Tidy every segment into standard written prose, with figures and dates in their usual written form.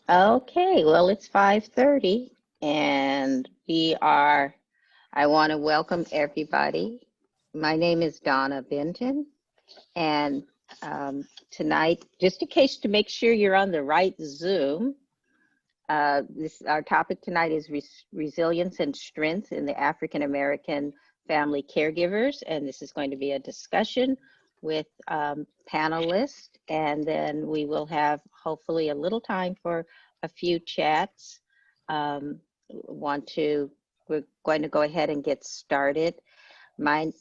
Okay, well, it's 5:30 and I want to welcome everybody. My name is Donna Benton, and tonight, just in case to make sure you're on the right Zoom, our topic tonight is resilience and strength in the African American family caregivers, and this is going to be a discussion with panelists, and then we will have hopefully a little time for a few chats. We're going to go ahead and get started. My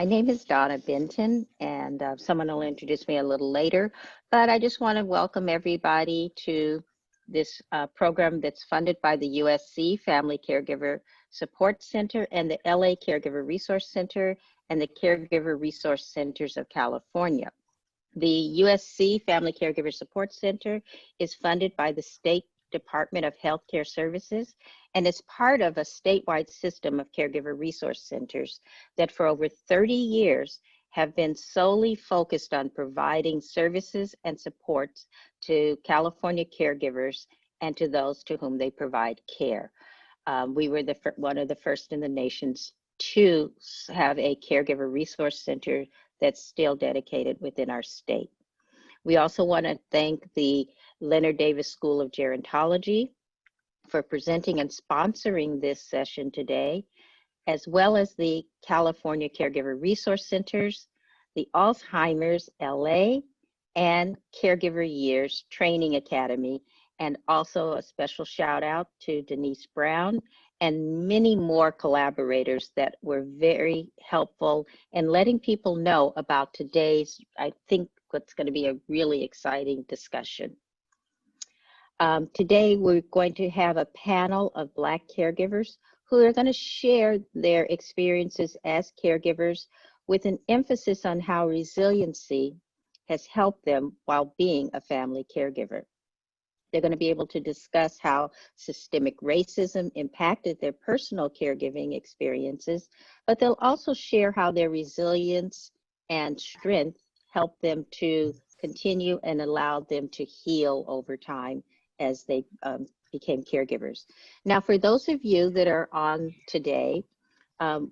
name is Donna Benton, and someone will introduce me a little later, but I just want to welcome everybody to this program that's funded by the USC Family Caregiver Support Center and the LA Caregiver Resource Center and the Caregiver Resource Centers of California. The USC Family Caregiver Support Center is funded by the State Department of Healthcare Services and is part of a statewide system of caregiver resource centers that for over 30 years have been solely focused on providing services and supports to California caregivers and to those to whom they provide care. We were one of the first in the nation to have a caregiver resource center that's still dedicated within our state. We also want to thank the Leonard Davis School of Gerontology for presenting and sponsoring this session today, as well as the California Caregiver Resource Centers, the Alzheimer's LA, and Caregiver Years Training Academy, and also a special shout out to Denise Brown and many more collaborators that were very helpful in letting people know about today's, I think, what's going to be a really exciting discussion. Today, we're going to have a panel of Black caregivers who are going to share their experiences as caregivers with an emphasis on how resiliency has helped them while being a family caregiver. They're going to be able to discuss how systemic racism impacted their personal caregiving experiences, but they'll also share how their resilience and strength helped them to continue and allowed them to heal over time as they became caregivers. Now, for those of you that are on today,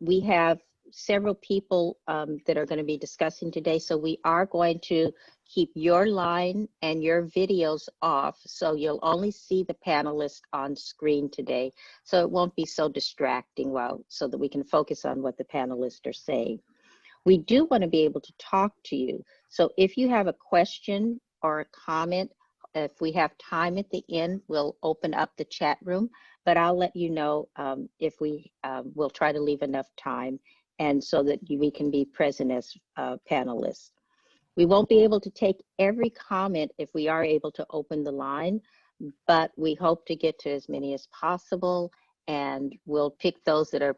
we have several people that are going to be discussing today, so we are going to keep your line and your videos off, so you'll only see the panelists on screen today, so it won't be so distracting so that we can focus on what the panelists are saying. We do want to be able to talk to you, so if you have a question or a comment, if we have time at the end, we'll open up the chat room, but I'll let you know if we'll try to leave enough time and so that we can be present as panelists. We won't be able to take every comment if we are able to open the line, but we hope to get to as many as possible, and we'll pick those that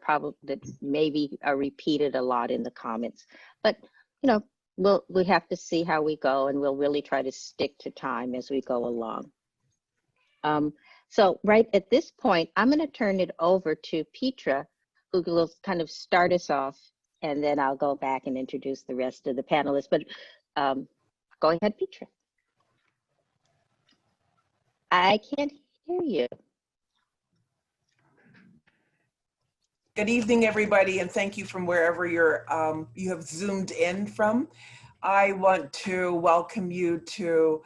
maybe are repeated a lot in the comments. But we have to see how we go, and we'll really try to stick to time as we go along. So right at this point, I'm going to turn it over to Petra, who will kind of start us off, and then I'll go back and introduce the rest of the panelists. But go ahead, Petra. I can't hear you. Good evening, everybody, and thank you from wherever you have zoomed in from. I want to welcome you to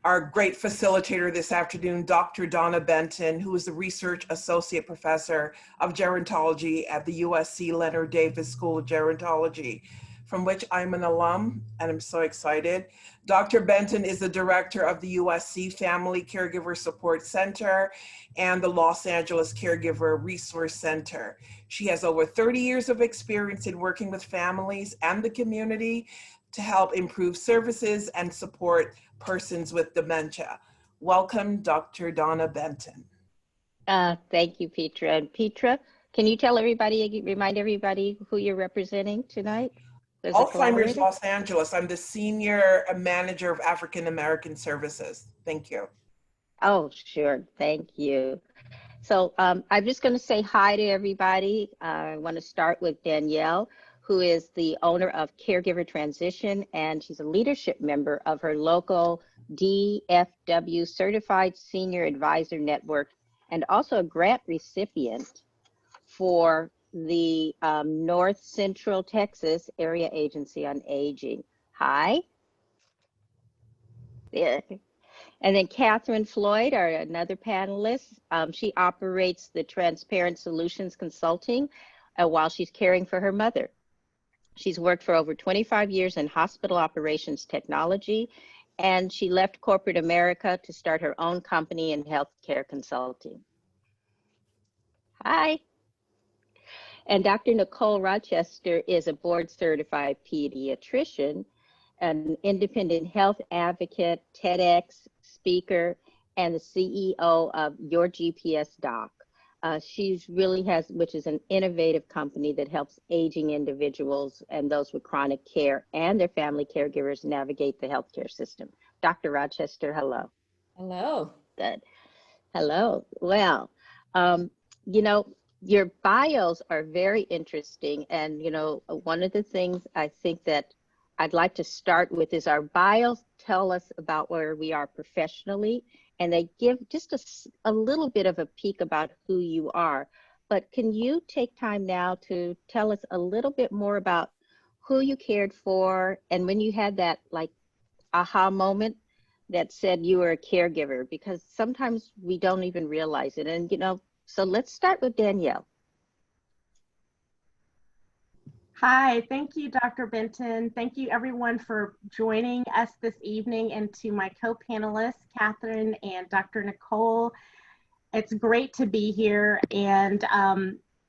our great facilitator this afternoon, Dr. Donna Benton, who is the Research Associate Professor of Gerontology at the USC Leonard Davis School of Gerontology, from which I'm an alum, and I'm so excited. Dr. Benton is the director of the USC Family Caregiver Support Center and the Los Angeles Caregiver Resource Center. She has over 30 years of experience in working with families and the community to help improve services and support persons with dementia. Welcome, Dr. Donna Benton. Thank you, Petra. And Petra, can you remind everybody who you're representing tonight? Alzheimer's Los Angeles. I'm the Senior Manager of African American Services. Thank you. Oh, sure. Thank you. So I'm just going to say hi to everybody. I want to start with Danielle, who is the owner of Caregiver Transition, and she's a leadership member of her local DFW Certified Senior Advisor Network, and also a grant recipient for the North Central Texas Area Agency on Aging. Hi. Yeah. And then Catherine Floyd, another panelist. She operates the Transparent Solutions Consulting while she's caring for her mother. She's worked for over 25 years in hospital operations technology, and she left corporate America to start her own company in healthcare consulting. Hi. And Dr. Nicole Rochester is a board certified pediatrician, an independent health advocate, TEDx speaker, and the CEO of Your GPS Doc. She's really which is an innovative company that helps aging individuals and those with chronic care and their family caregivers navigate the healthcare system. Dr. Rochester, hello. Hello. Good. Hello. Well, you know, your bios are very interesting. And, you know, one of the things I think that I'd like to start with is our bios tell us about where we are professionally, and they give just a little bit of a peek about who you are. But can you take time now to tell us a little bit more about who you cared for and when you had that like aha moment that said you were a caregiver? Because sometimes we don't even realize it. And, you know, so let's start with Danielle. Hi, thank you, Dr. Benton. Thank you everyone for joining us this evening, and to my co-panelists, Catherine and Dr. Nicole. It's great to be here, and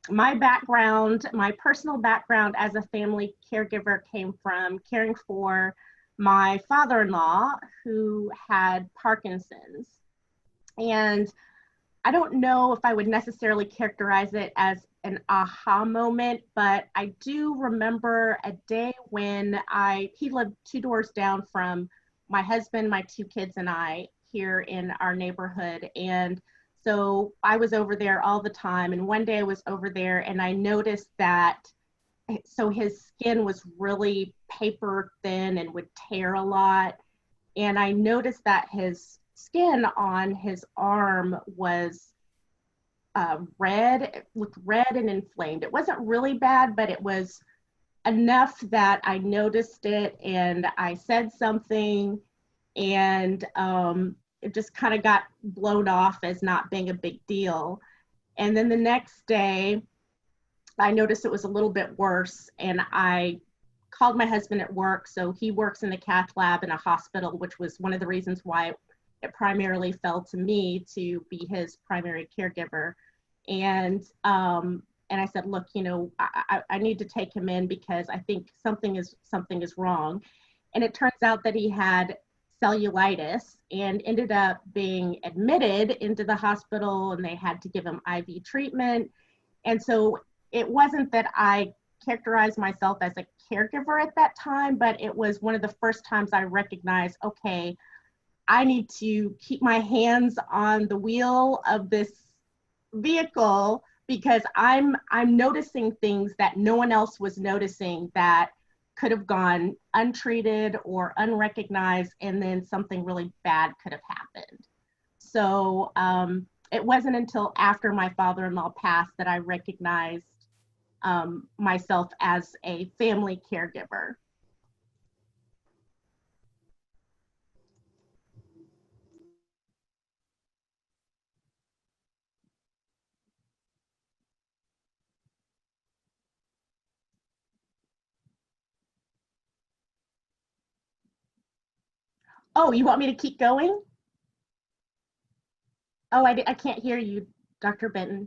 my background, my personal background as a family caregiver came from caring for my father-in-law who had Parkinson's. And I don't know if I would necessarily characterize it as an aha moment, but I do remember a day when he lived 2 doors down from my husband, my 2 kids, and I here in our neighborhood. And so I was over there all the time. And one day I was over there and I noticed that, so his skin was really paper thin and would tear a lot. And I noticed that his skin on his arm was looked red and inflamed. It wasn't really bad, but it was enough that I noticed it and I said something, and it just kind of got blown off as not being a big deal. And then the next day, I noticed it was a little bit worse, and I called my husband at work. So he works in the cath lab in a hospital, which was one of the reasons why it primarily fell to me to be his primary caregiver. And I said, look, you know, I need to take him in because I think something is wrong. And it turns out that he had cellulitis and ended up being admitted into the hospital, and they had to give him IV treatment. And so it wasn't that I characterized myself as a caregiver at that time, but it was one of the first times I recognized, okay, I need to keep my hands on the wheel of this vehicle because I'm noticing things that no one else was noticing that could have gone untreated or unrecognized, and then something really bad could have happened. So it wasn't until after my father-in-law passed that I recognized myself as a family caregiver. Oh, you want me to keep going? Oh, I can't hear you, Dr. Benton.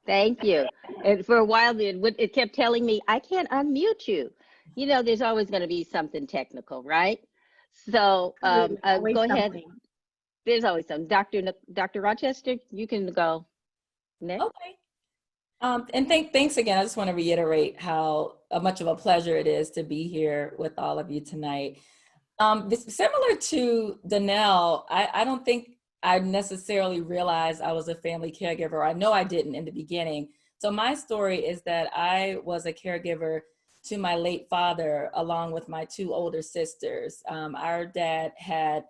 Thank you. And for a while, it kept telling me, I can't unmute you. You know, there's always going to be something technical, right? So go ahead. There's always something. Dr. Rochester, you can go next. Okay. And thanks again. I just want to reiterate how much of a pleasure it is to be here with all of you tonight. Similar to Danelle, I don't think I necessarily realized I was a family caregiver. I know I didn't in the beginning. So my story is that I was a caregiver to my late father, along with my two older sisters. Our dad had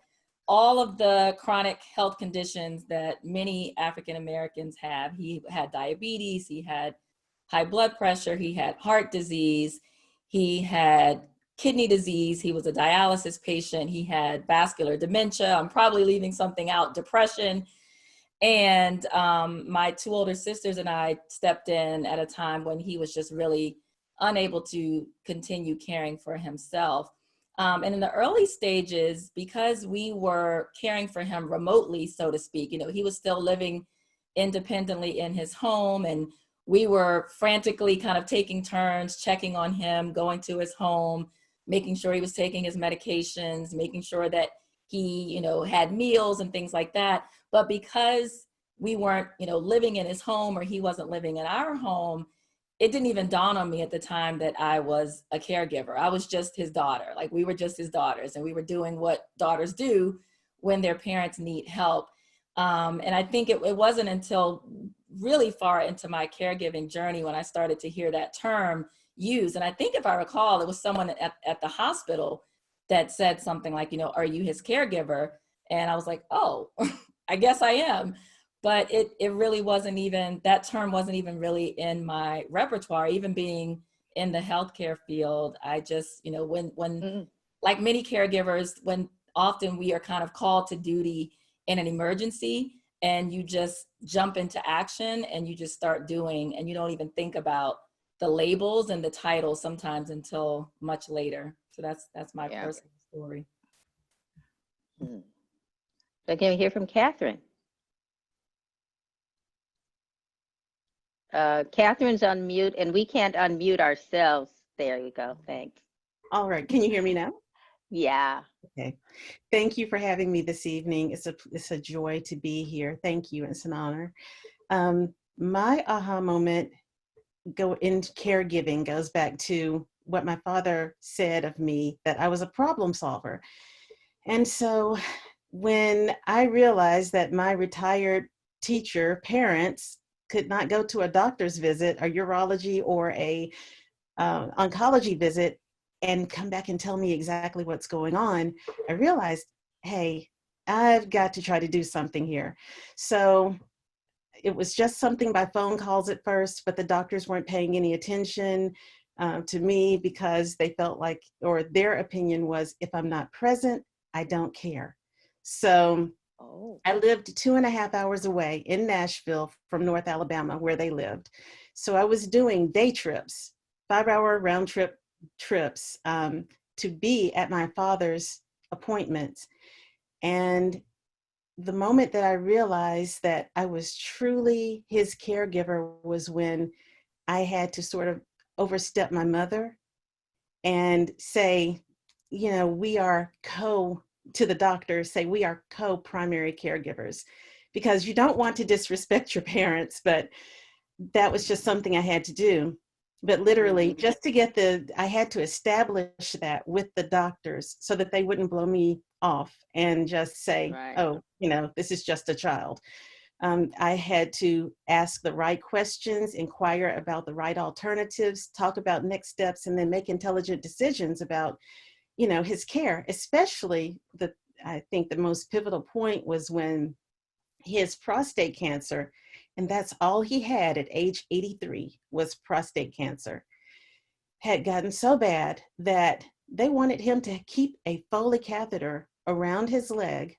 all of the chronic health conditions that many African Americans have. He had diabetes, he had high blood pressure, he had heart disease, he had kidney disease, he was a dialysis patient, he had vascular dementia, I'm probably leaving something out, depression. And my two older sisters and I stepped in at a time when he was just really unable to continue caring for himself. And in the early stages, because we were caring for him remotely, so to speak, he was still living independently in his home, and we were frantically kind of taking turns, checking on him, going to his home, making sure he was taking his medications, making sure that he, had meals and things like that. But because we weren't, living in his home, or he wasn't living in our home, it didn't even dawn on me at the time that I was a caregiver. I was just his daughter. Like, we were just his daughters, and we were doing what daughters do when their parents need help. And I think it wasn't until really far into my caregiving journey when I started to hear that term used. And I think, if I recall, it was someone at the hospital that said something like, are you his caregiver? And I was like, oh, I guess I am. But it really wasn't even, that term wasn't even really in my repertoire, even being in the healthcare field. I just, when like many caregivers, when often we are kind of called to duty in an emergency, and you just jump into action and you just start doing, and you don't even think about the labels and the titles sometimes until much later. So that's my personal story. So can we hear from Catherine? Catherine's on mute, and we can't unmute ourselves. There you go. Thanks. All right. Can you hear me now? Yeah. Okay. Thank you for having me this evening. It's a joy to be here. Thank you. It's an honor. My aha moment in caregiving goes back to what my father said of me, that I was a problem solver. And so when I realized that my retired teacher parents could not go to a doctor's visit, a urology or a oncology visit, and come back and tell me exactly what's going on, I realized, hey, I've got to try to do something here. So it was just something by phone calls at first, but the doctors weren't paying any attention to me, because they felt like, or their opinion was, if I'm not present, I don't care. So I lived 2.5 hours away in Nashville from North Alabama, where they lived. So I was doing day trips, 5-hour round trip trips to be at my father's appointments. And the moment that I realized that I was truly his caregiver was when I had to sort of overstep my mother and say, we are to the doctor, say we are co-primary caregivers, because you don't want to disrespect your parents, but that was just something I had to do. But literally, just to get I had to establish that with the doctors so that they wouldn't blow me off and just say, oh, this is just a child. I had to ask the right questions, inquire about the right alternatives, talk about next steps, and then make intelligent decisions about, his care. Especially I think the most pivotal point was when his prostate cancer, and that's all he had at age 83, was prostate cancer, had gotten so bad that they wanted him to keep a Foley catheter around his leg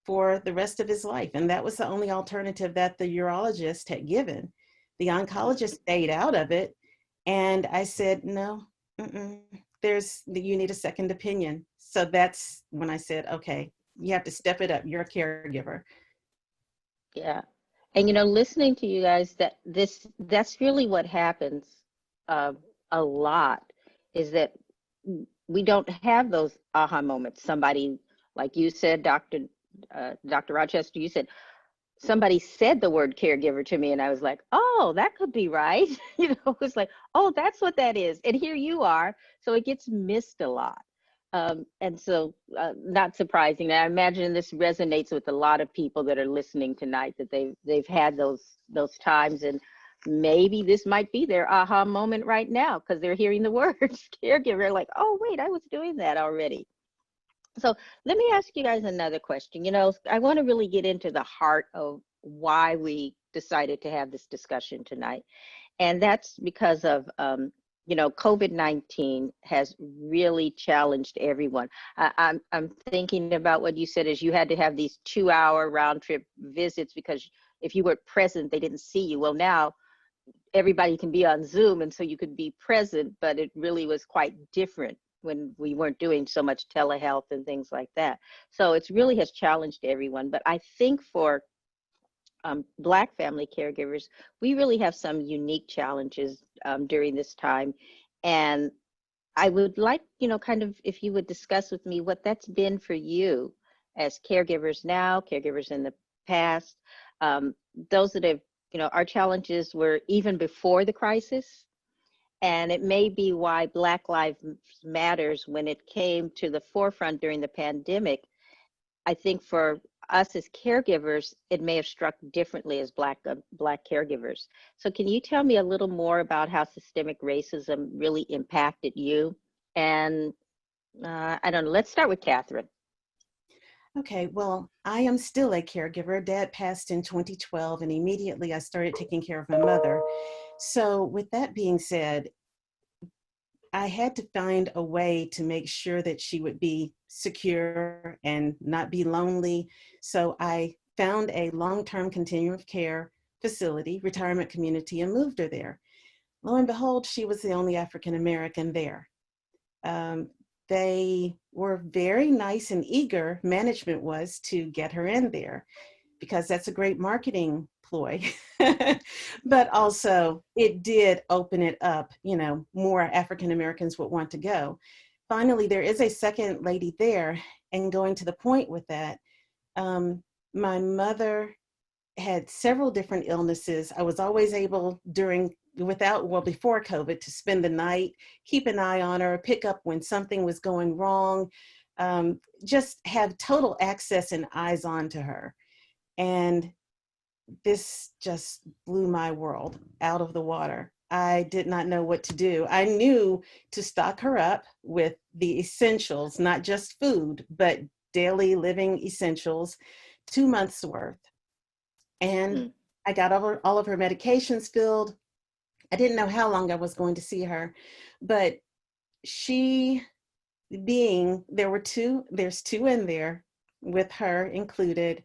for the rest of his life. And that was the only alternative that the urologist had given. The oncologist stayed out of it. And I said, no, you need a second opinion. So that's when I said, okay, you have to step it up. You're a caregiver. Yeah. And listening to you guys, that's really what happens a lot, is that we don't have those aha moments. Somebody, like you said, Dr. Rochester, you said, somebody said the word caregiver to me, and I was like, oh, that could be right. It's like, oh, that's what that is. And here you are. So it gets missed a lot. And so, not surprising. I imagine this resonates with a lot of people that are listening tonight, that they've had those times, and maybe this might be their aha moment right now because they're hearing the words caregiver, like, oh wait, I was doing that already. So let me ask you guys another question. I want to really get into the heart of why we decided to have this discussion tonight. And that's because of, COVID-19 has really challenged everyone. I'm thinking about what you said is you had to have these 2-hour round trip visits because if you were present, they didn't see you. Well, now everybody can be on Zoom, and so you could be present, but it really was quite different when we weren't doing so much telehealth and things like that. So it really has challenged everyone. But I think for Black family caregivers, we really have some unique challenges during this time. And I would like, kind of if you would discuss with me what that's been for you as caregivers now, caregivers in the past, those that have, our challenges were even before the crisis. And it may be why Black Lives Matters, when it came to the forefront during the pandemic, I think for us as caregivers, it may have struck differently as Black caregivers. So can you tell me a little more about how systemic racism really impacted you? And I don't know, let's start with Catherine. Okay, well, I am still a caregiver. Dad passed in 2012, and immediately I started taking care of my mother. So with that being said, I had to find a way to make sure that she would be secure and not be lonely. So I found a long-term continuum of care facility, retirement community, and moved her there. Lo and behold, she was the only African American there. They were very nice and eager, management was, to get her in there because that's a great marketing ploy. But also it did open it up, more African Americans would want to go. Finally, there is a second lady there, and going to the point with that, my mother had several different illnesses. I was always able before COVID to spend the night, keep an eye on her, pick up when something was going wrong, just have total access and eyes on to her. And this just blew my world out of the water. I did not know what to do. I knew to stock her up with the essentials, not just food, but daily living essentials, 2 months worth. And I got all of her medications filled. I didn't know how long I was going to see her, but there's two in there with her included.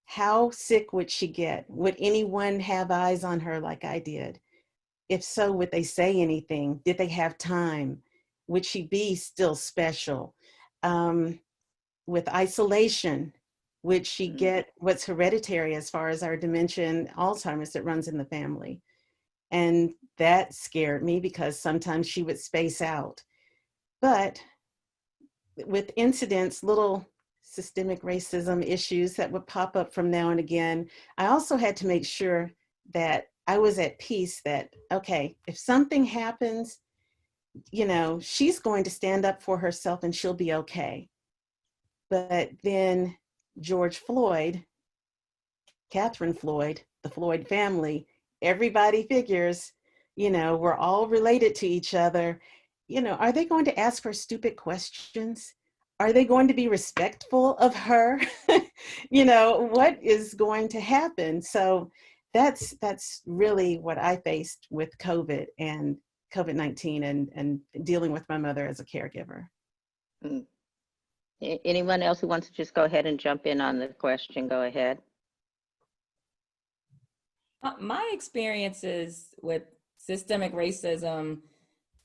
How sick would she get? Would anyone have eyes on her like I did? If so, would they say anything? Did they have time? Would she be still special? With isolation, would she get what's hereditary as far as our dementia and Alzheimer's that runs in the family? And that scared me because sometimes she would space out. But with incidents, little systemic racism issues that would pop up from now and again, I also had to make sure that I was at peace that, okay, if something happens, she's going to stand up for herself and she'll be okay. But then George Floyd, Catherine Floyd, the Floyd family, everybody figures, we're all related to each other. Are they going to ask her stupid questions? Are they going to be respectful of her? What is going to happen? So that's really what I faced with COVID and COVID-19 and dealing with my mother as a caregiver. Anyone else who wants to just go ahead and jump in on the question, go ahead. My experiences with systemic racism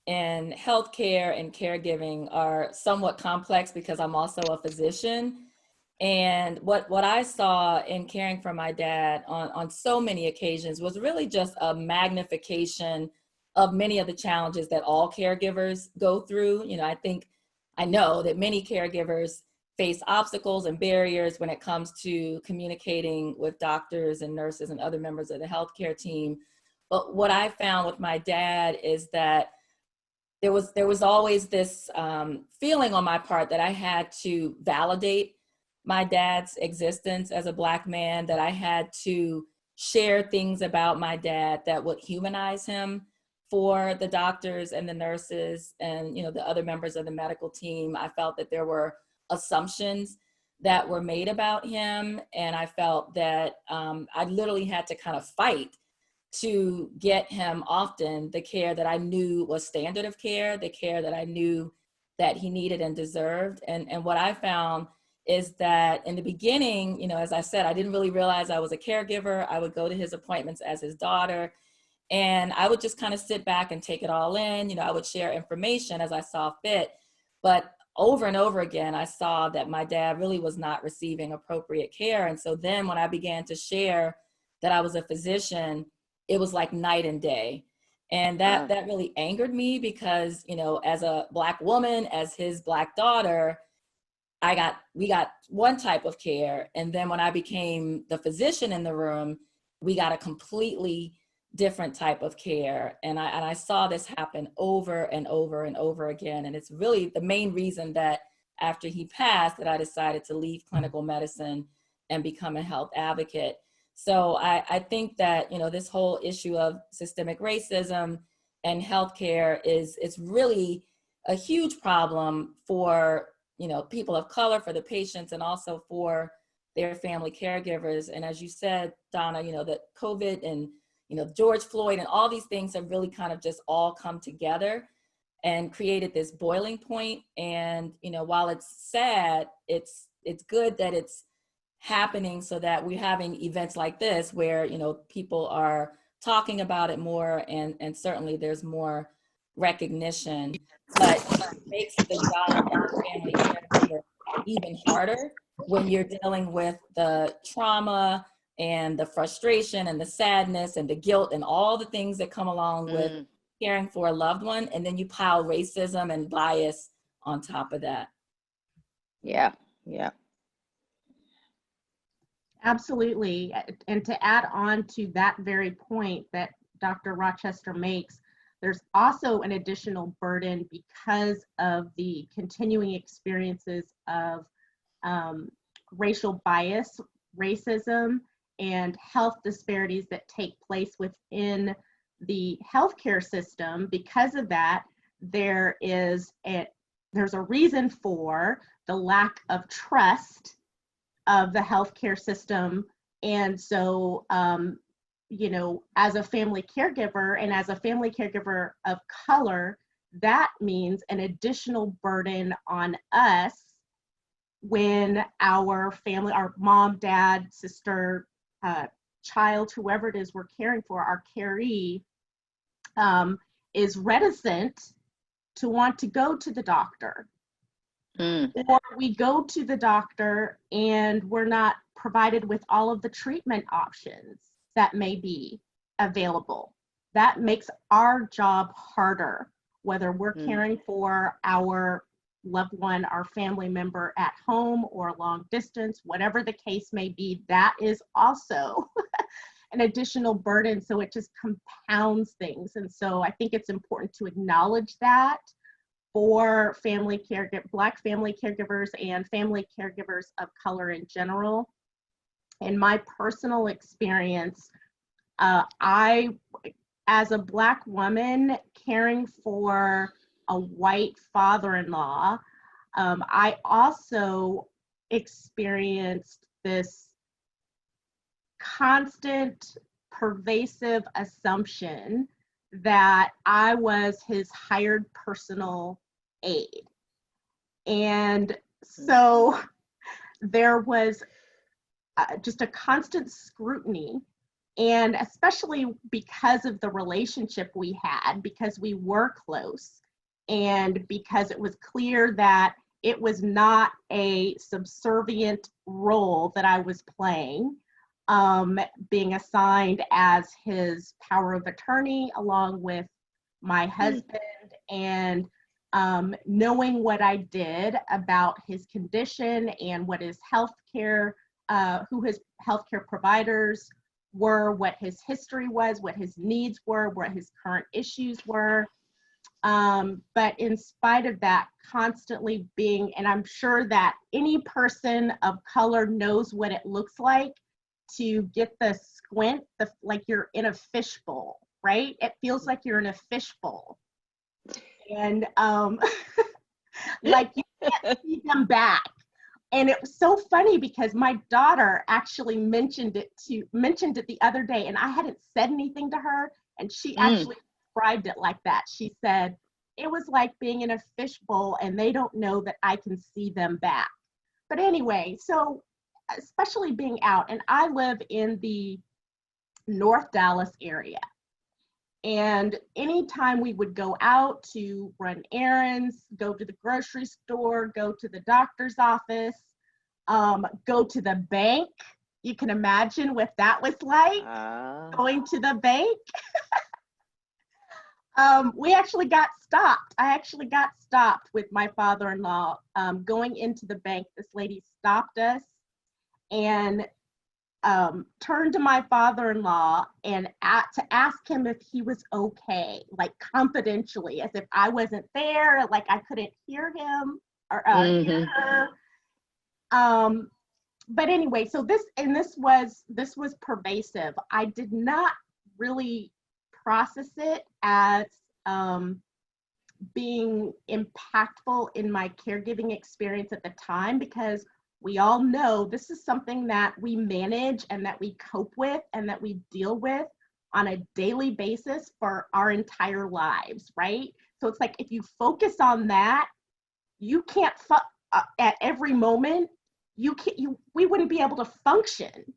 in healthcare and caregiving are somewhat complex because I'm also a physician. And what I saw in caring for my dad on so many occasions was really just a magnification of many of the challenges that all caregivers go through. I know that many caregivers face obstacles and barriers when it comes to communicating with doctors and nurses and other members of the healthcare team. But what I found with my dad is that there was always this feeling on my part that I had to validate my dad's existence as a Black man, that I had to share things about my dad that would humanize him for the doctors and the nurses and, you know, the other members of the medical team. I felt that there were assumptions that were made about him, and I felt that I literally had to kind of fight to get him often the care that I knew was standard of care, the care that I knew that he needed and deserved. And what I found is that in the beginning, you know, as I said, I didn't really realize I was a caregiver. I would go to his appointments as his daughter, and I would just kind of sit back and take it all in. You know, I would share information as I saw fit, but over and over again, I saw that my dad really was not receiving appropriate care. And so then when I began to share that I was a physician, it was like night and day. And that really angered me because, you know, as a Black woman, as his Black daughter, we got one type of care. And then when I became the physician in the room, we got a completely different type of care. And I saw this happen over and over and over again. And it's really the main reason that after he passed that I decided to leave clinical medicine and become a health advocate. So I think that, you know, this whole issue of systemic racism and healthcare it's really a huge problem for, you know, people of color, for the patients, and also for their family caregivers. And as you said, Donna, you know, that COVID and, you know, George Floyd and all these things have really kind of just all come together and created this boiling point. And, you know, while it's sad, it's good that it's happening so that we're having events like this where, you know, people are talking about it more, and certainly there's more recognition, but it makes the job of the family caregiver even harder when you're dealing with the trauma and the frustration and the sadness and the guilt and all the things that come along with caring for a loved one. And then you pile racism and bias on top of that. Yeah. Absolutely. And to add on to that very point that Dr. Rochester makes, there's also an additional burden because of the continuing experiences of racial bias, racism, and health disparities that take place within the healthcare system. Because of that, there's a reason for the lack of trust of the healthcare system. And so, you know, as a family caregiver and as a family caregiver of color, that means an additional burden on us when our family, our mom, dad, sister, child, whoever it is we're caring for, our caree, is reticent to want to go to the doctor. Or we go to the doctor and we're not provided with all of the treatment options that may be available. That makes our job harder, whether we're caring for our loved one, our family member at home or long distance, whatever the case may be. That is also an additional burden. So it just compounds things. And so I think it's important to acknowledge that for Black family caregivers and family caregivers of color in general. In my personal experience, I, as a Black woman caring for a white father-in-law, I also experienced this constant, pervasive assumption that I was his hired personal aid. And so there was just a constant scrutiny, and especially because of the relationship we had, because we were close, and because it was clear that it was not a subservient role that I was playing, being assigned as his power of attorney along with my husband, and knowing what I did about his condition and what his healthcare, who his healthcare providers were, what his history was, what his needs were, what his current issues were. But in spite of that, constantly being, and I'm sure that any person of color knows what it looks like to get the squint, like you're in a fishbowl, right? It feels like you're in a fishbowl. And like you can't see them back. And it was so funny because my daughter actually mentioned it the other day, and I hadn't said anything to her, and she actually described it like that. She said, it was like being in a fishbowl and they don't know that I can see them back. But anyway, so especially being out, and I live in the North Dallas area. And anytime we would go out to run errands, go to the grocery store, go to the doctor's office, go to the bank, you can imagine what that was like, going to the bank. We actually got stopped. I actually got stopped with my father-in-law going into the bank. This lady stopped us and turned to my father-in-law and to ask him if he was okay, like confidentially, as if I wasn't there, like I couldn't hear him or hear her. But anyway, so this was pervasive. I did not really process it as being impactful in my caregiving experience at the time, because we all know this is something that we manage and that we cope with and that we deal with on a daily basis for our entire lives, right? So it's like if you focus on that, you can't at every moment. We wouldn't be able to function.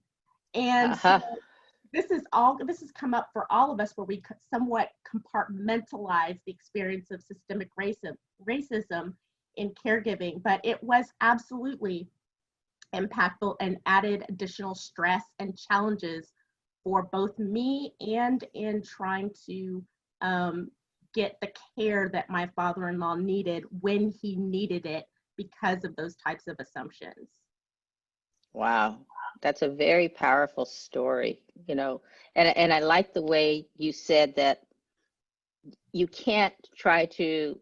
And so this has come up for all of us, where we somewhat compartmentalize the experience of systemic racism in caregiving, but it was absolutely impactful and added additional stress and challenges for both me and in trying to get the care that my father-in-law needed when he needed it because of those types of assumptions. Wow, that's a very powerful story, and I like the way you said that you can't try to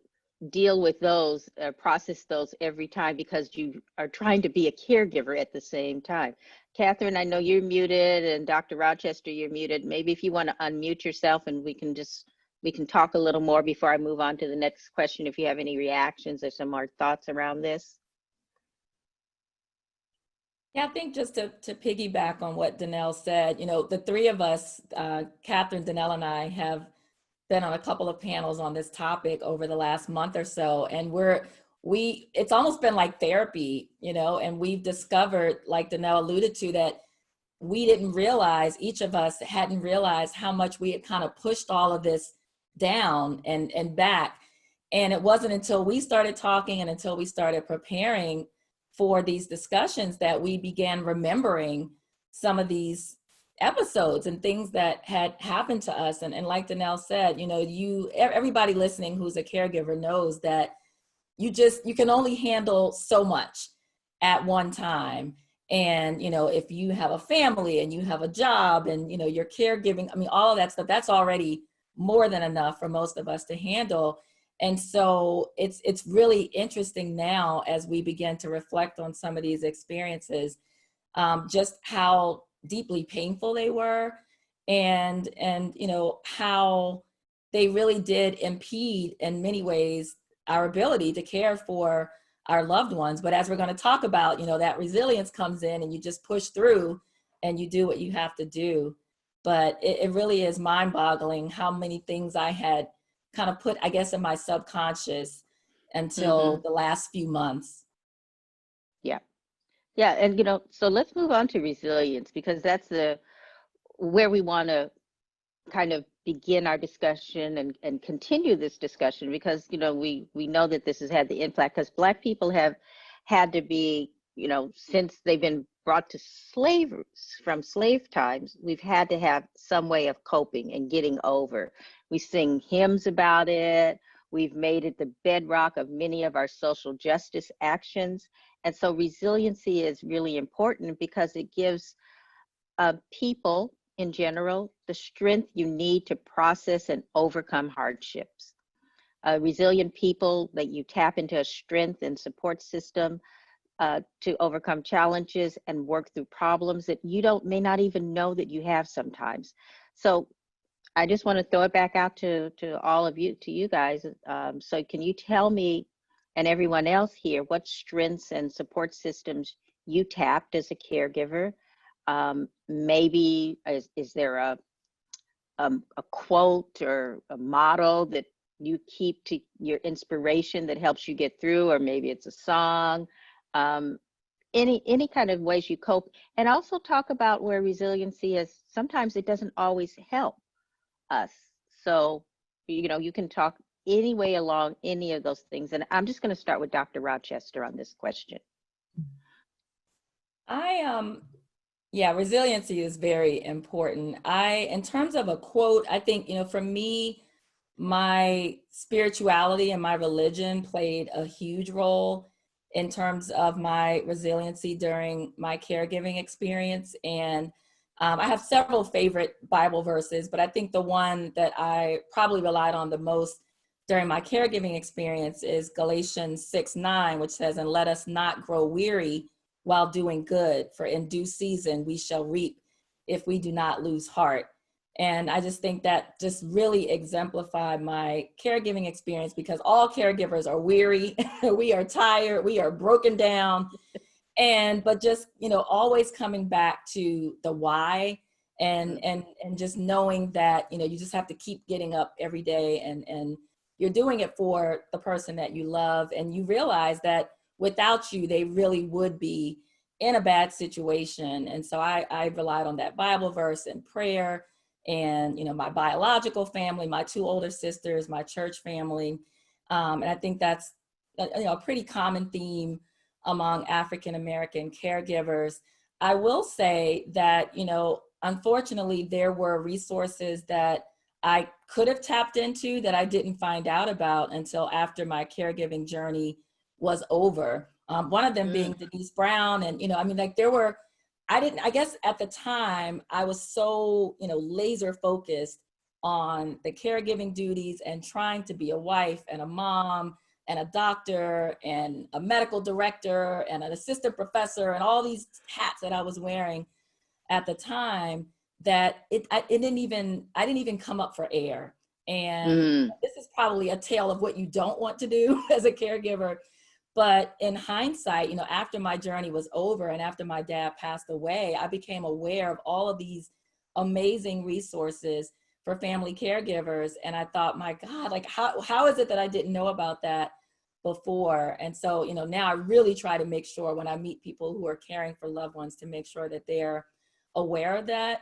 deal with those or process those every time because you are trying to be a caregiver at the same time. Catherine, I know you're muted, and Dr. Rochester, you're muted. Maybe if you want to unmute yourself and we can talk a little more before I move on to the next question, if you have any reactions or some more thoughts around this. Yeah, I think just to piggyback on what Danelle said, the three of us, Catherine, Danelle, and I have been on a couple of panels on this topic over the last month or so, and it's almost been like therapy, and we've discovered, like Danelle alluded to, that we didn't realize, each of us hadn't realized how much we had kind of pushed all of this down and back. And it wasn't until we started talking and until we started preparing for these discussions that we began remembering some of these episodes and things that had happened to us. And like Danelle said, everybody listening who's a caregiver knows that you can only handle so much at one time. And, if you have a family and you have a job and, you're caregiving, all of that stuff, that's already more than enough for most of us to handle. And so it's really interesting now as we begin to reflect on some of these experiences, just how deeply painful they were, and how they really did impede in many ways our ability to care for our loved ones. But as we're going to talk about, that resilience comes in and you just push through and you do what you have to do. But it really is mind-boggling how many things I had kind of put, I guess, in my subconscious until the last few months. Yeah, and so let's move on to resilience, because that's where we want to kind of begin our discussion and continue this discussion, because we know that this has had the impact, because Black people have had to be, since they've been brought to from slave times, we've had to have some way of coping and getting over. We sing hymns about it. We've made it the bedrock of many of our social justice actions. And so resiliency is really important because it gives people in general the strength you need to process and overcome hardships. resilient people, that you tap into a strength and support system to overcome challenges and work through problems that you may not even know that you have sometimes. So I just want to throw it back out to all of you, to you guys. So can you tell me and everyone else here what strengths and support systems you tapped as a caregiver? Maybe is there a quote or a motto that you keep to your inspiration that helps you get through, or maybe it's a song, any kind of ways you cope, and also talk about where resiliency is. Sometimes it doesn't always help us. So, you can talk any way along any of those things. And I'm just going to start with Dr. Rochester on this question. Yeah, resiliency is very important. In terms of a quote, I think, for me, my spirituality and my religion played a huge role in terms of my resiliency during my caregiving experience. And I have several favorite Bible verses, but I think the one that I probably relied on the most during my caregiving experience is Galatians 6:9, which says, "And let us not grow weary while doing good, for in due season we shall reap if we do not lose heart." And I just think that just really exemplified my caregiving experience, because all caregivers are weary, we are tired, we are broken down. But just, always coming back to the why, and just knowing that, you just have to keep getting up every day, and you're doing it for the person that you love. And you realize that without you, they really would be in a bad situation. And so I relied on that Bible verse and prayer, and, my biological family, my 2 older sisters, my church family. And I think that's, a pretty common theme among African-American caregivers. I will say that, unfortunately, there were resources that I could have tapped into that I didn't find out about until after my caregiving journey was over. One of them being Denise Brown. And, I guess at the time I was so, laser focused on the caregiving duties and trying to be a wife and a mom and a doctor and a medical director and an assistant professor and all these hats that I was wearing at the time, that I didn't even come up for air. And this is probably a tale of what you don't want to do as a caregiver. But in hindsight, after my journey was over and after my dad passed away, I became aware of all of these amazing resources for family caregivers. And I thought, my God, how is it that I didn't know about that before? And so, now I really try to make sure when I meet people who are caring for loved ones to make sure that they're aware of that.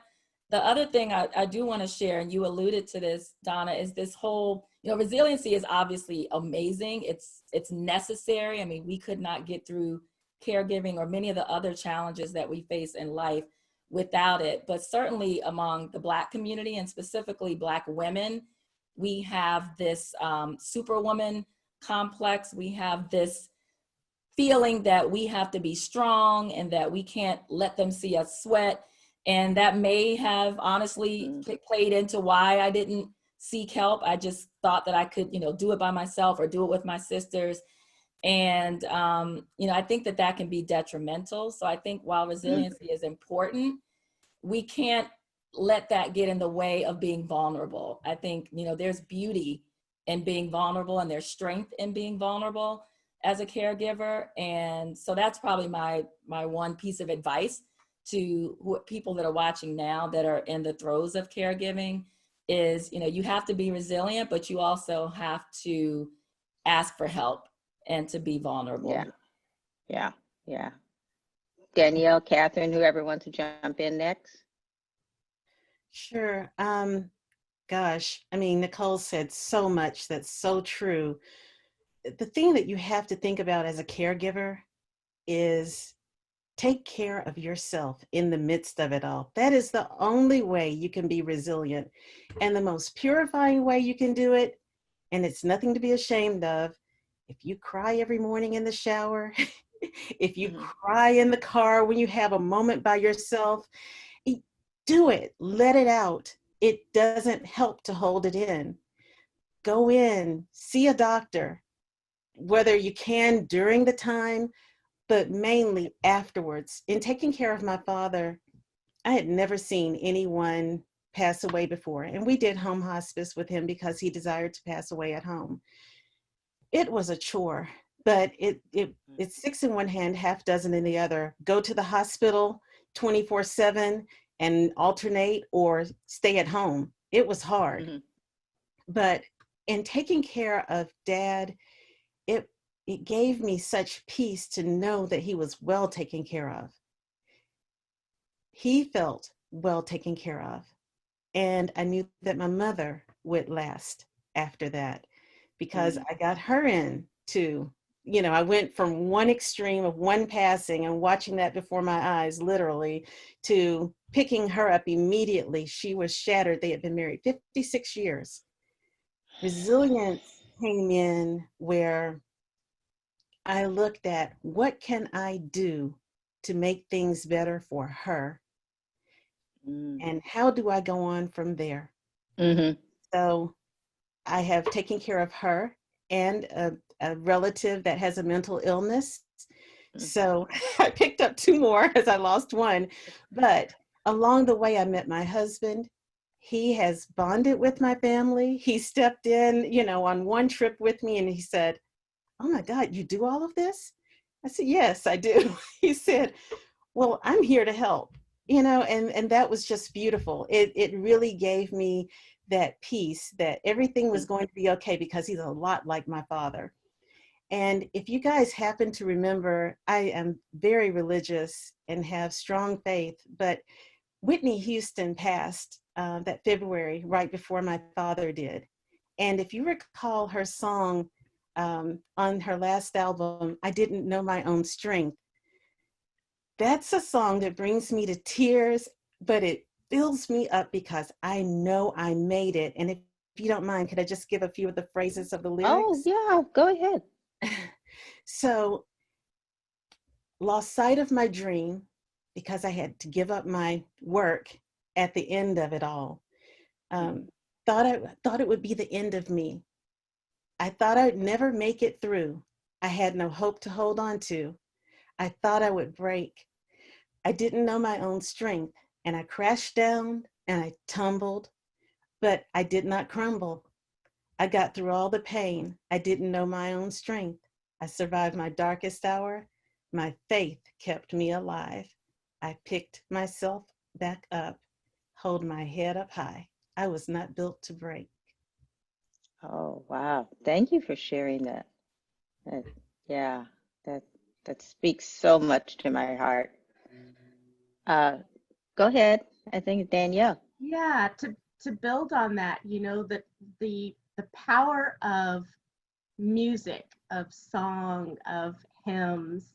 The other thing I do want to share, and you alluded to this, Donna, is this whole, resiliency is obviously amazing. It's necessary. I mean, we could not get through caregiving or many of the other challenges that we face in life without it. But certainly among the Black community, and specifically Black women, we have this superwoman complex. We have this feeling that we have to be strong and that we can't let them see us sweat. And that may have honestly played into why I didn't seek help. I just thought that I could, do it by myself or do it with my sisters. And, I think that can be detrimental. So I think while resiliency is important, we can't let that get in the way of being vulnerable. I think, there's beauty in being vulnerable, and there's strength in being vulnerable as a caregiver. And so that's probably my one piece of advice to people that are watching now that are in the throes of caregiving is, you have to be resilient, but you also have to ask for help and to be vulnerable. Yeah. Danielle, Catherine, whoever wants to jump in next. Sure. Gosh, Nicole said so much that's so true. The thing that you have to think about as a caregiver is take care of yourself in the midst of it all. That is the only way you can be resilient, and the most purifying way you can do it. And it's nothing to be ashamed of. If you cry every morning in the shower, if you cry in the car when you have a moment by yourself, do it, let it out. It doesn't help to hold it in. go in, see a doctor, whether you can during the time, but mainly afterwards. In taking care of my father, I had never seen anyone pass away before. And we did home hospice with him because he desired to pass away at home. It was a chore, but it's six in one hand, half dozen in the other. Go to the hospital 24/7 and alternate, or stay at home. It was hard. Mm-hmm. But in taking care of Dad, it gave me such peace to know that he was well taken care of. He felt well taken care of. And I knew that my mother would last after that, because I got her in too. I went from one extreme of one passing and watching that before my eyes, literally, to picking her up immediately. She was shattered. They had been married 56 years. Resilience came in where I looked at, what can I do to make things better for her? And how do I go on from there? Mm-hmm. So I have taken care of her and a relative that has a mental illness. So I picked up two more as I lost one. But along the way, I met my husband. He has bonded with my family. He stepped in, on one trip with me, and he said, "Oh my God, you do all of this?" I said, "Yes, I do." He said, "Well, I'm here to help." And that was just beautiful. It really gave me that peace that everything was going to be okay, because he's a lot like my father. And if you guys happen to remember, I am very religious and have strong faith, but Whitney Houston passed that February, right before my father did. And if you recall her song on her last album, "I Didn't Know My Own Strength," that's a song that brings me to tears, but it fills me up because I know I made it. And if you don't mind, could I just give a few of the phrases of the lyrics? Oh, yeah, go ahead. So, lost sight of my dream because I had to give up my work at the end of it all. Thought it would be the end of me. I thought I'd never make it through. I had no hope to hold on to. I thought I would break. I didn't know my own strength, and I crashed down and I tumbled, but I did not crumble. I got through all the pain. I didn't know my own strength. I survived my darkest hour. My faith kept me alive. I picked myself back up, hold my head up high. I was not built to break. Oh, wow. Thank you for sharing that. Yeah, that that speaks so much to my heart. Uh, Go ahead. I think Danielle. Yeah, to build on that, the power of music, of song, of hymns,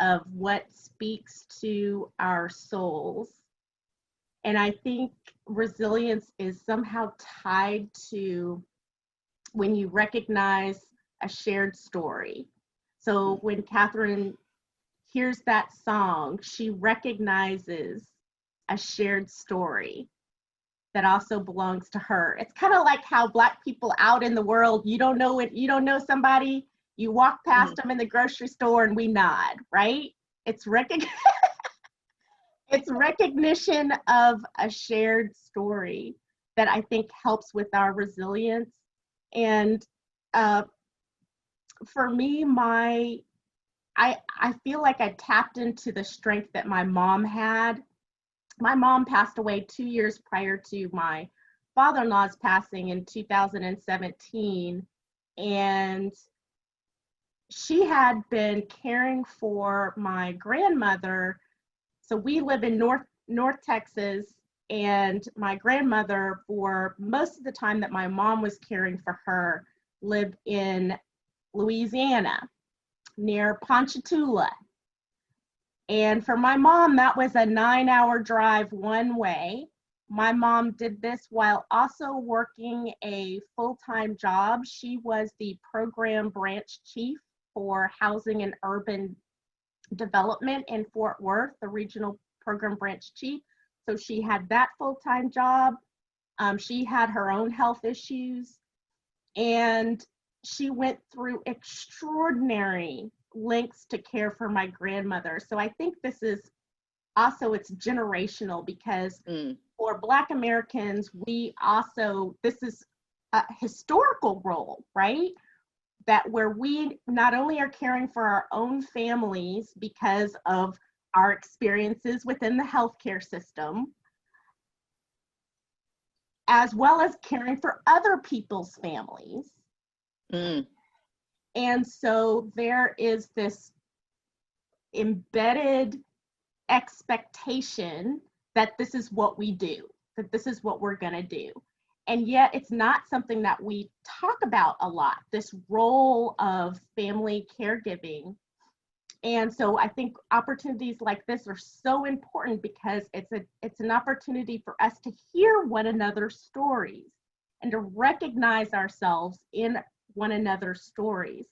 of what speaks to our souls. And I think resilience is somehow tied to when you recognize a shared story. So when Catherine hears that song, she recognizes a shared story that also belongs to her. It's kind of like how Black people out in the world, you don't know somebody, you walk past them in the grocery store and we nod, right? It's it's recognition of a shared story that I think helps with our resilience. And for me, I feel like I tapped into the strength that my mom had. My mom passed away 2 years prior to my father-in-law's passing in 2017. And she had been caring for my grandmother. So we live in North Texas, and my grandmother, for most of the time that my mom was caring for her, lived in Louisiana near Ponchatoula. And for my mom, that was a 9-hour drive one way. My mom did this while also working a full-time job. She was the program branch chief for housing and urban development in Fort Worth, the regional program branch chief. So she had that full-time job. She had her own health issues. And she went through extraordinary lengths to care for my grandmother. So I think this is also, it's generational, because for Black Americans, this is a historical role, right? That where we not only are caring for our own families because of our experiences within the healthcare system, as well as caring for other people's families. And so there is this embedded expectation that this is what we do, that this is what we're going to do. And yet it's not something that we talk about a lot, this role of family caregiving. And so I think opportunities like this are so important, because it's an opportunity for us to hear one another's stories and to recognize ourselves in one another's stories.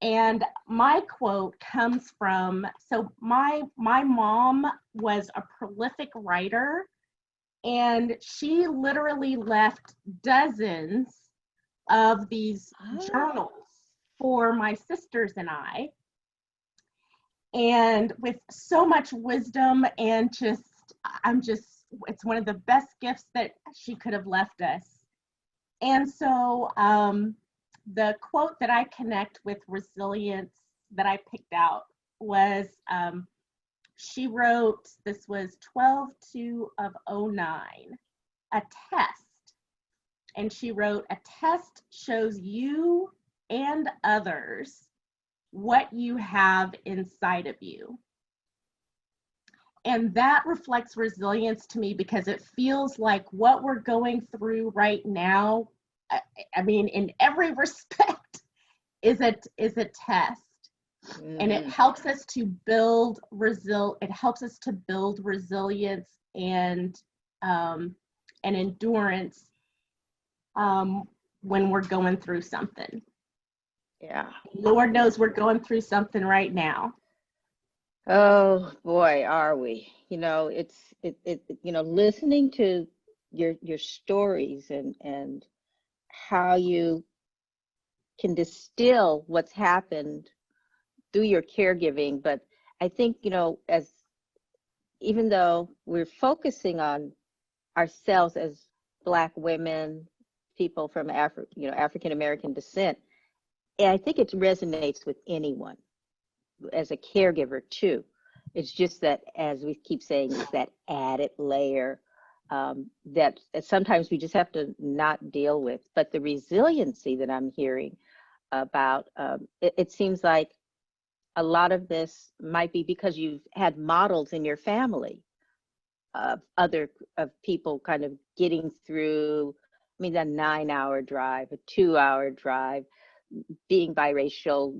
And my quote comes from, so my mom was a prolific writer, and she literally left dozens of these journals for my sisters and I. And with so much wisdom, and it's one of the best gifts that she could have left us. And so the quote that I connect with resilience that I picked out was, she wrote, this was 12/2/09, a test. And she wrote, "A test shows you and others what you have inside of you." And that reflects resilience to me, because it feels like what we're going through right now, I mean, in every respect, is a test. And it helps us to build resilience and endurance when we're going through something. Yeah. Lord knows we're going through something right now. Oh boy, are we? You know, listening to your stories and how you can distill what's happened through your caregiving. But I think, even though we're focusing on ourselves as Black women, people from African American descent, and I think it resonates with anyone as a caregiver too. It's just that, as we keep saying, it's that added layer that sometimes we just have to not deal with. But the resiliency that I'm hearing about, it seems like a lot of this might be because you've had models in your family of people kind of getting through, I mean, a 9-hour drive, a 2-hour drive, being biracial,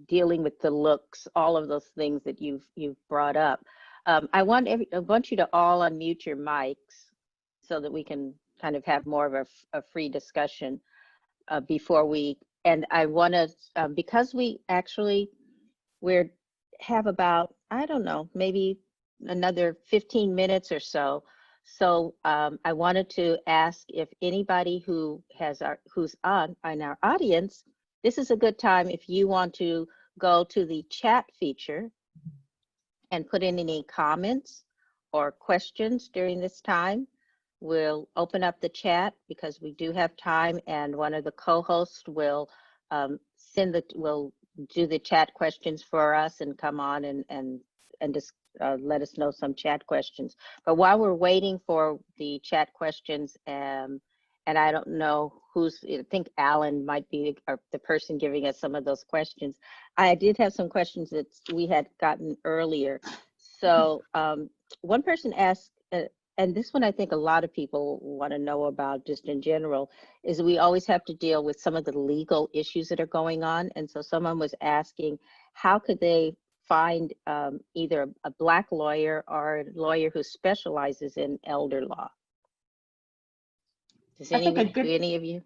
dealing with the looks, all of those things that you've brought up. I want you to all unmute your mics so that we can kind of have more of a free discussion before we. And I want to, because we have about, I don't know, maybe another 15 minutes or so. So I wanted to ask if anybody who's on in our audience, this is a good time if you want to go to the chat feature and put in any comments or questions during this time. We'll open up the chat because we do have time, and one of the co-hosts will will do the chat questions for us and come on and just let us know some chat questions. But while we're waiting for the chat questions, and I don't know I think Alan might be the person giving us some of those questions. I did have some questions that we had gotten earlier. So one person asked, and this one I think a lot of people want to know about just in general, is we always have to deal with some of the legal issues that are going on. And so someone was asking, how could they find either a Black lawyer or a lawyer who specializes in elder law? Does any of you?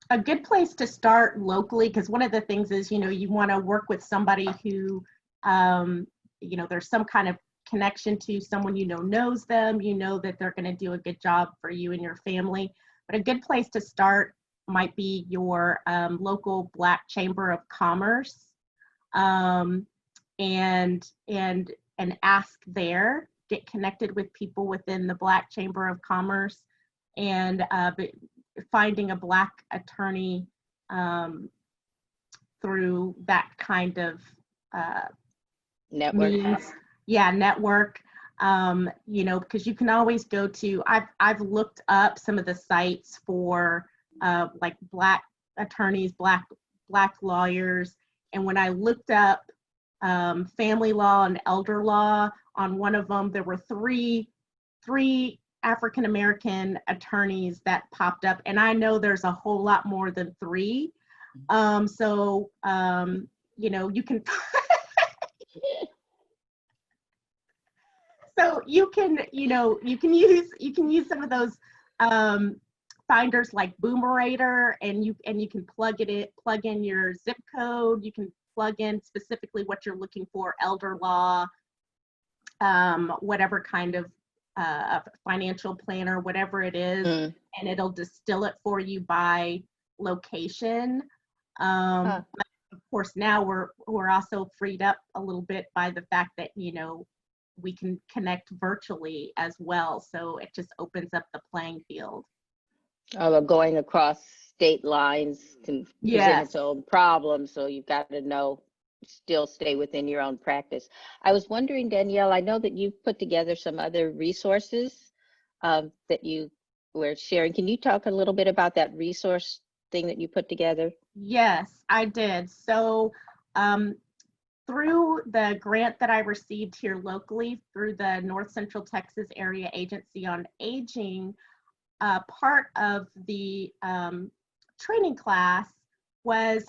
A good place to start locally, because one of the things is, you want to work with somebody who, there's some kind of connection to someone knows them, that they're going to do a good job for you and your family. But a good place to start might be your local Black Chamber of Commerce, and ask there. Get connected with people within the Black Chamber of Commerce, and finding a Black attorney through that kind of Network. means. Yeah, network. You know, because you can always go to, I've looked up some of the sites for like Black attorneys, Black lawyers, and when I looked up family law and elder law, on one of them there were three African American attorneys that popped up, and I know there's a whole lot more than three. So you know, you can so you can, you know, you can use some of those finders like Boomerator, and you can plug in your zip code. You can plug in specifically what you're looking for, elder law, whatever kind of financial planner, whatever it is, and it'll distill it for you by location. But of course, now we're also freed up a little bit by the fact that, you know, we can connect virtually as well. So it just opens up the playing field. Going across state lines can present its own problems, so you've got to still stay within your own practice. I was wondering, Danielle, I know that you've put together some other resources that you were sharing. Can you talk a little bit about that resource thing that you put together? Yes, I did. So through the grant that I received here locally through the North Central Texas Area Agency on Aging, part of the training class was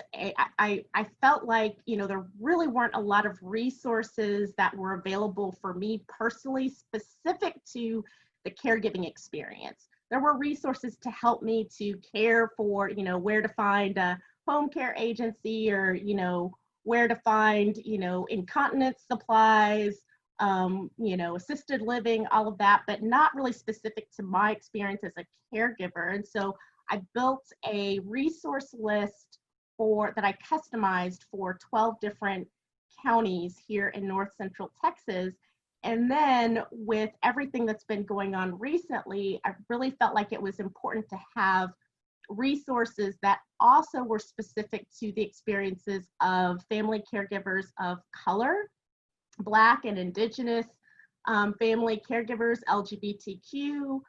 I felt like, you know, there really weren't a lot of resources that were available for me personally, specific to the caregiving experience. There were resources to help me to care for, you know, where to find a home care agency, or, you know, where to find, you know, incontinence supplies, you know, assisted living, all of that, but not really specific to my experience as a caregiver. And so I built a resource list that I customized for 12 different counties here in North Central Texas. And then with everything that's been going on recently, I really felt like it was important to have resources that also were specific to the experiences of family caregivers of color, Black and Indigenous family caregivers, LGBTQ,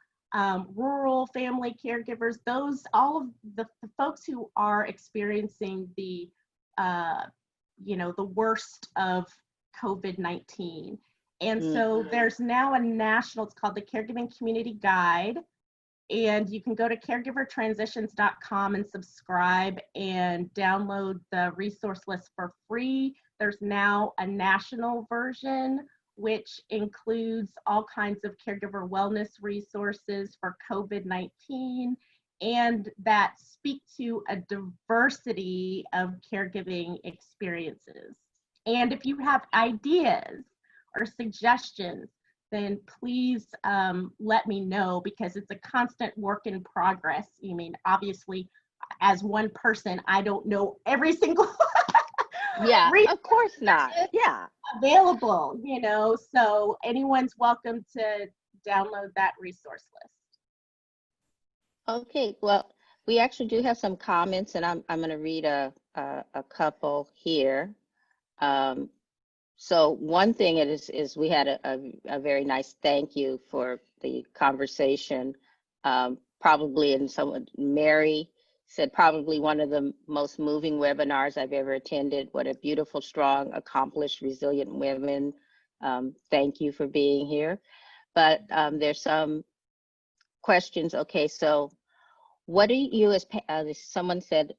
rural family caregivers, all of the folks who are experiencing the, you know, the worst of COVID-19. And so there's now a national, it's called the Caregiving Community Guide, and you can go to caregivertransitions.com and subscribe and download the resource list for free. There's now a national version, which includes all kinds of caregiver wellness resources for COVID-19 and that speak to a diversity of caregiving experiences. And if you have ideas or suggestions, then please let me know, because it's a constant work in progress. I mean, obviously, as one person, I don't know every single Yeah, of course not. Yeah. Available, you know, so anyone's welcome to download that resource list. Okay, well, we actually do have some comments, and I'm going to read a couple here. So one thing is we had a very nice thank you for the conversation. Probably, and someone, Mary said, probably one of the most moving webinars I've ever attended. What a beautiful, strong, accomplished, resilient women. Thank you for being here. But there's some questions. Okay, so what do you, as someone said,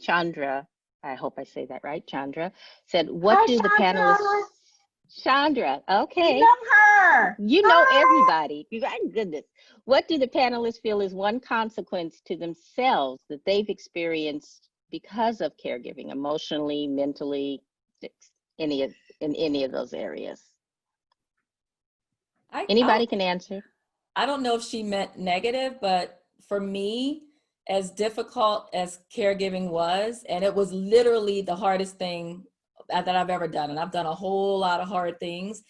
Chandra, I hope I say that right, Chandra, said, what Hi, do the Chandra. panelists, Chandra, okay. You know her. You know everybody. My goodness. What do the panelists feel is one consequence to themselves that they've experienced because of caregiving, emotionally, mentally, in any of those areas? Anybody can answer. I don't know if she meant negative, but for me, as difficult as caregiving was, and it was literally the hardest thing that I've ever done, and I've done a whole lot of hard things.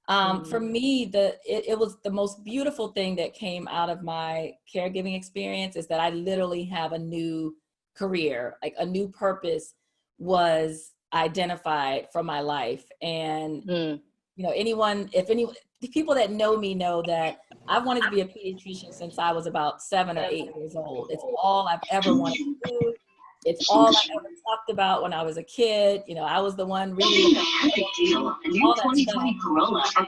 For me, it was the most beautiful thing that came out of my caregiving experience is that I literally have a new career, like a new purpose was identified for my life. And, you know, the people that know me know that I wanted to be a pediatrician since I was about 7 or 8 years old. It's all I've ever wanted to do. It's all I ever talked about when I was a kid. You know, I was the one reading all that stuff.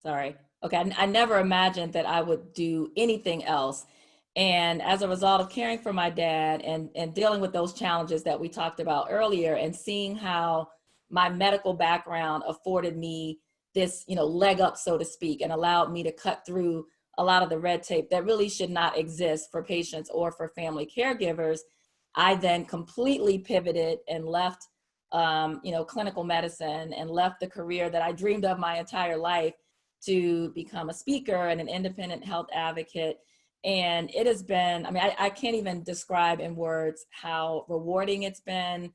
Sorry. Okay, I never imagined that I would do anything else. And as a result of caring for my dad and dealing with those challenges that we talked about earlier and seeing how my medical background afforded me this, you know, leg up, so to speak, and allowed me to cut through a lot of the red tape that really should not exist for patients or for family caregivers, I then completely pivoted and left, you know, clinical medicine and left the career that I dreamed of my entire life to become a speaker and an independent health advocate. And it has been, I mean, I can't even describe in words how rewarding it's been.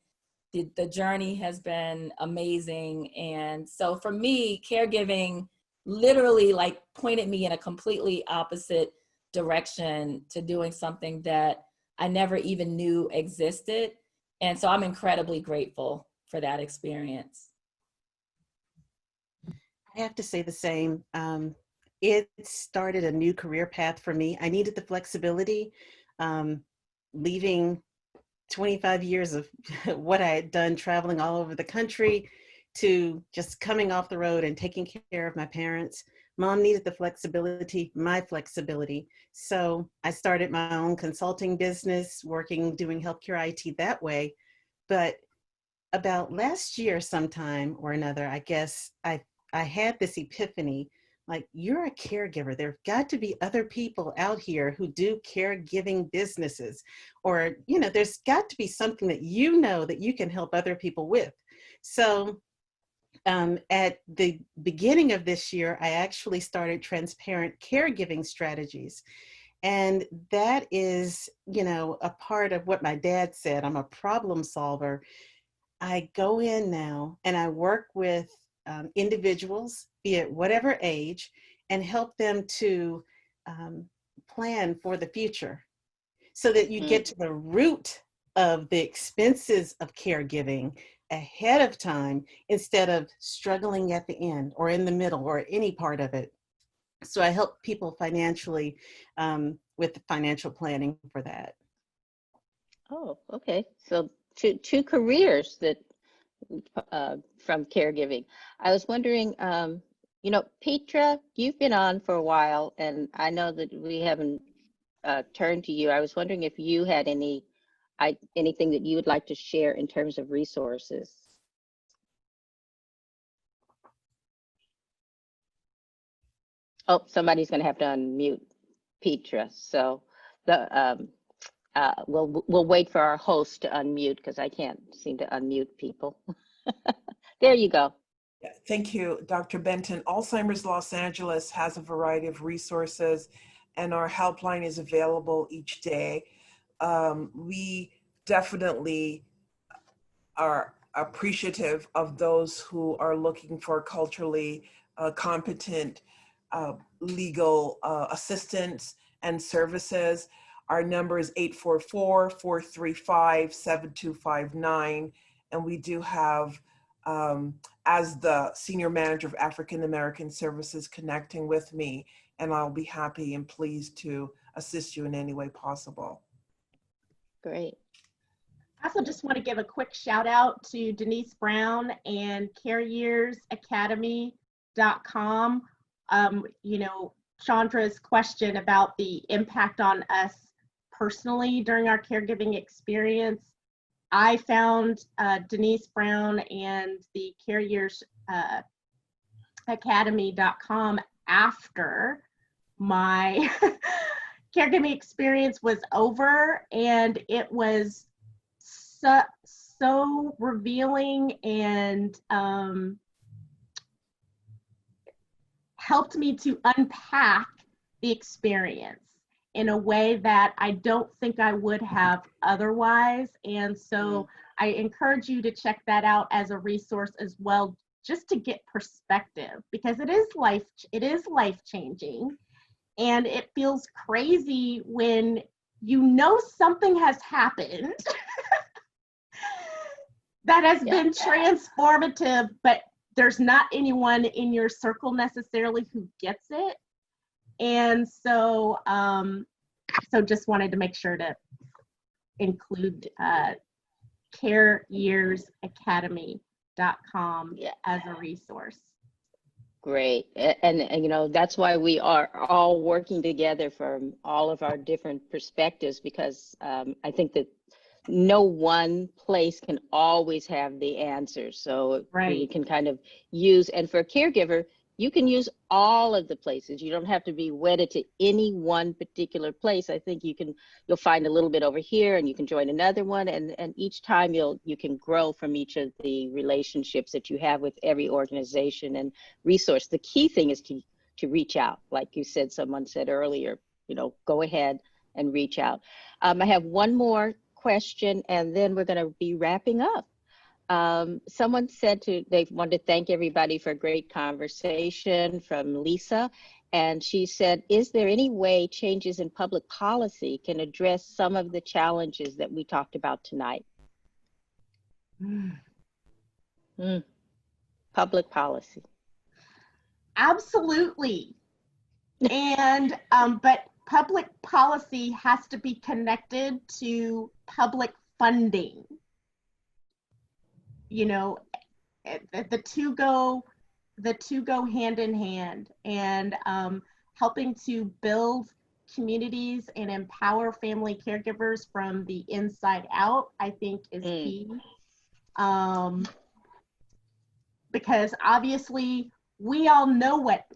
The journey has been amazing. And so for me, caregiving literally like pointed me in a completely opposite direction to doing something that I never even knew existed. And so I'm incredibly grateful for that experience. I have to say the same. It started a new career path for me. I needed the flexibility, leaving 25 years of what I had done, traveling all over the country, to just coming off the road and taking care of my parents. Mom needed the flexibility, my flexibility. So I started my own consulting business, doing healthcare IT that way. But about last year sometime or another, I guess I had this epiphany, like, you're a caregiver. There've got to be other people out here who do caregiving businesses, or, you know, there's got to be something that you know that you can help other people with. So at the beginning of this year, I actually started Transparent Caregiving Strategies. And that is, you know, a part of what my dad said. I'm a problem solver. I go in now and I work with individuals, be it whatever age, and help them to plan for the future so that you get to the root of the expenses of caregiving ahead of time instead of struggling at the end or in the middle or any part of it. So I help people financially with the financial planning for that. Oh, okay. So two careers that from caregiving. I was wondering, you know, Petra, you've been on for a while, and I know that we haven't turned to you. I was wondering if you had anything that you would like to share in terms of resources. Oh, somebody's going to have to unmute Petra. So we'll wait for our host to unmute because I can't seem to unmute people. There you go. Yeah, thank you, Dr. Benton. Alzheimer's Los Angeles has a variety of resources, and our helpline is available each day. We definitely are appreciative of those who are looking for culturally competent legal assistance and services. Our number is 844-435-7259. And we do have, as the Senior Manager of African American Services connecting with me, and I'll be happy and pleased to assist you in any way possible. Great. I also just want to give a quick shout out to Denise Brown and caregiversacademy.com. You know, Chandra's question about the impact on us personally during our caregiving experience. I found Denise Brown and the caregiversacademy.com after my caregiving experience was over, and it was so revealing and helped me to unpack the experience in a way that I don't think I would have otherwise. And so I encourage you to check that out as a resource as well, just to get perspective, because it is life changing. And it feels crazy when you know something has happened that has been transformative, but there's not anyone in your circle necessarily who gets it. And so, so just wanted to make sure to include careyearsacademy.com as a resource. Great. And you know, that's why we are all working together from all of our different perspectives, because I think that no one place can always have the answers. So we can kind of use, and for a caregiver, you can use all of the places. You don't have to be wedded to any one particular place. I think you'll find a little bit over here, and you can join another one, and each time you can grow from each of the relationships that you have with every organization and resource. The key thing is to reach out. Like you said, someone said earlier, you know, go ahead and reach out. I have one more question, and then we're going to be wrapping up. Someone said they wanted to thank everybody for a great conversation, from Lisa. And she said, is there any way changes in public policy can address some of the challenges that we talked about tonight? Public policy. Absolutely. And, but public policy has to be connected to public funding. You know, the two go hand in hand, and helping to build communities and empower family caregivers from the inside out, I think, is key. Because obviously we all knew what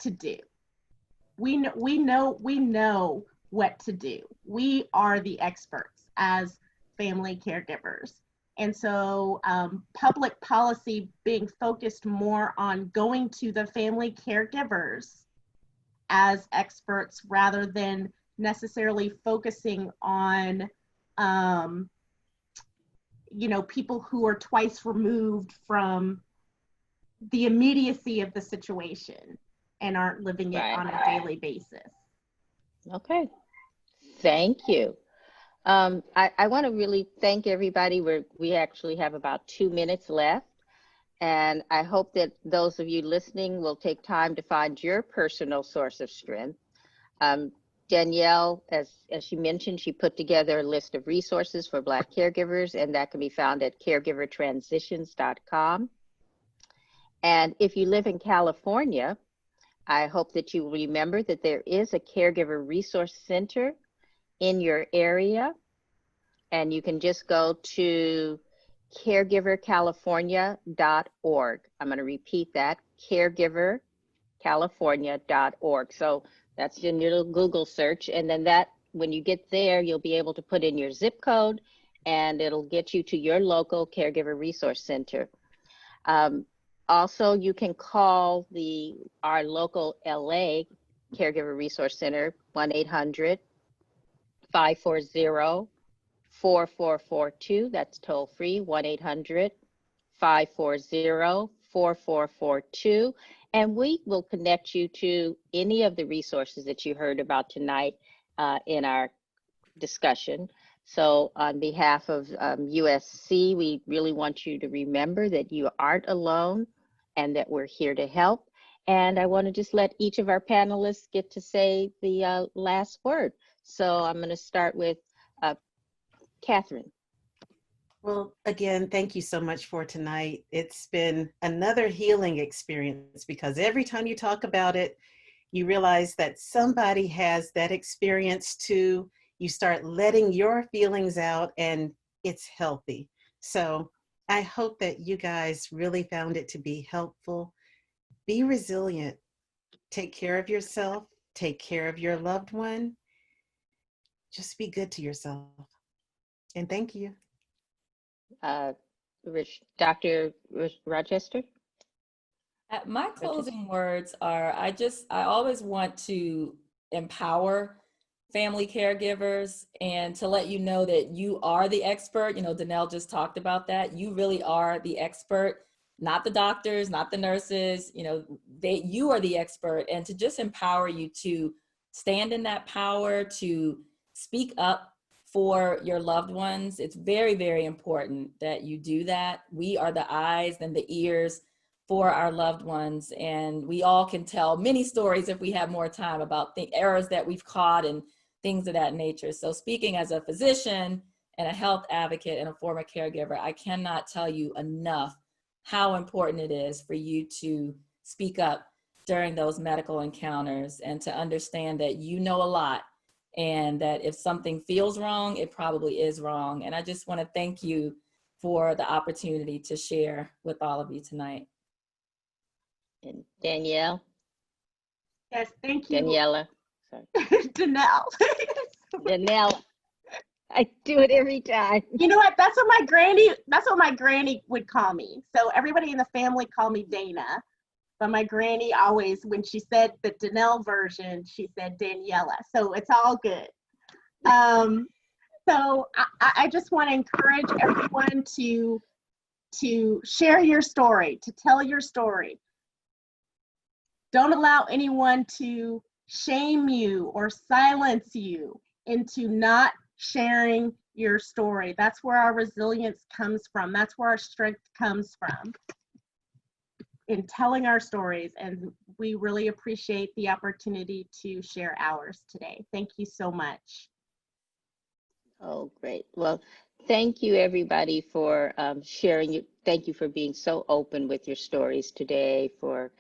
to do. We know what to do. We are the experts as family caregivers. And so public policy being focused more on going to the family caregivers as experts, rather than necessarily focusing on, you know, people who are twice removed from the immediacy of the situation and aren't living it on a daily basis. Okay, thank you. I want to really thank everybody. We actually have about 2 minutes left, and I hope that those of you listening will take time to find your personal source of strength. Danielle, as she mentioned, she put together a list of resources for Black caregivers, and that can be found at caregivertransitions.com. And if you live in California, I hope that you will remember that there is a Caregiver Resource Center in your area, and you can just go to caregivercalifornia.org. I'm going to repeat that, caregivercalifornia.org. So that's your little Google search, and then when you get there, you'll be able to put in your zip code, and it'll get you to your local Caregiver Resource Center. Also, you can call our local LA Caregiver Resource Center, 1-800-540-4442. That's toll free, 1-800-540-4442. And we will connect you to any of the resources that you heard about tonight in our discussion. So on behalf of USC, we really want you to remember that you aren't alone and that we're here to help. And I want to just let each of our panelists get to say the last word. So I'm going to start with Catherine. Well, again, thank you so much for tonight. It's been another healing experience, because every time you talk about it, you realize that somebody has that experience too. You start letting your feelings out, and it's healthy. So I hope that you guys really found it to be helpful. Be resilient. Take care of yourself. Take care of your loved one. Just be good to yourself. And thank you. Dr. Rochester? My closing words are, I always want to empower family caregivers and to let you know that you are the expert. You know, Danelle just talked about that. You really are the expert, not the doctors, not the nurses. You know, you are the expert, and to just empower you to stand in that power, to speak up for your loved ones. It's very, very important that you do that. We are the eyes and the ears for our loved ones, and we all can tell many stories if we have more time about the errors that we've caught and things of that nature. So speaking as a physician and a health advocate and a former caregiver, I cannot tell you enough how important it is for you to speak up during those medical encounters and to understand that you know a lot, and that if something feels wrong, it probably is wrong. And I just want to thank you for the opportunity to share with all of you tonight. And Danielle, Yes, thank you, Daniela, sorry, Danelle. Danelle. I do it every time. You know what? That's what my granny would call me. So everybody in the family called me Dana. But my granny always, when she said the Danelle version, she said Daniela. So it's all good. So I just want to encourage everyone to share your story, to tell your story. Don't allow anyone to shame you or silence you into not sharing your story. That's where our resilience comes from. That's where our strength comes from, in telling our stories. And we really appreciate the opportunity to share ours today. Thank you so much. Oh, great. Well, thank you everybody for sharing. Thank you for being so open with your stories today, for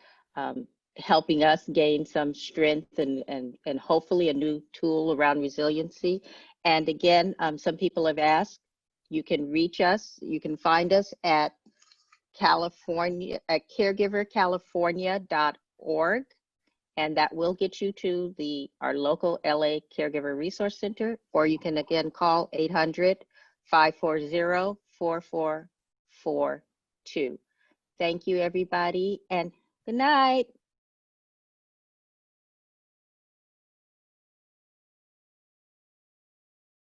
helping us gain some strength and hopefully a new tool around resiliency. And again, some people have asked, you can reach us, you can find us at caregivercalifornia.org, and that will get you to our local LA Caregiver Resource Center, or you can again call 800-540-4442. Thank you everybody, and good night.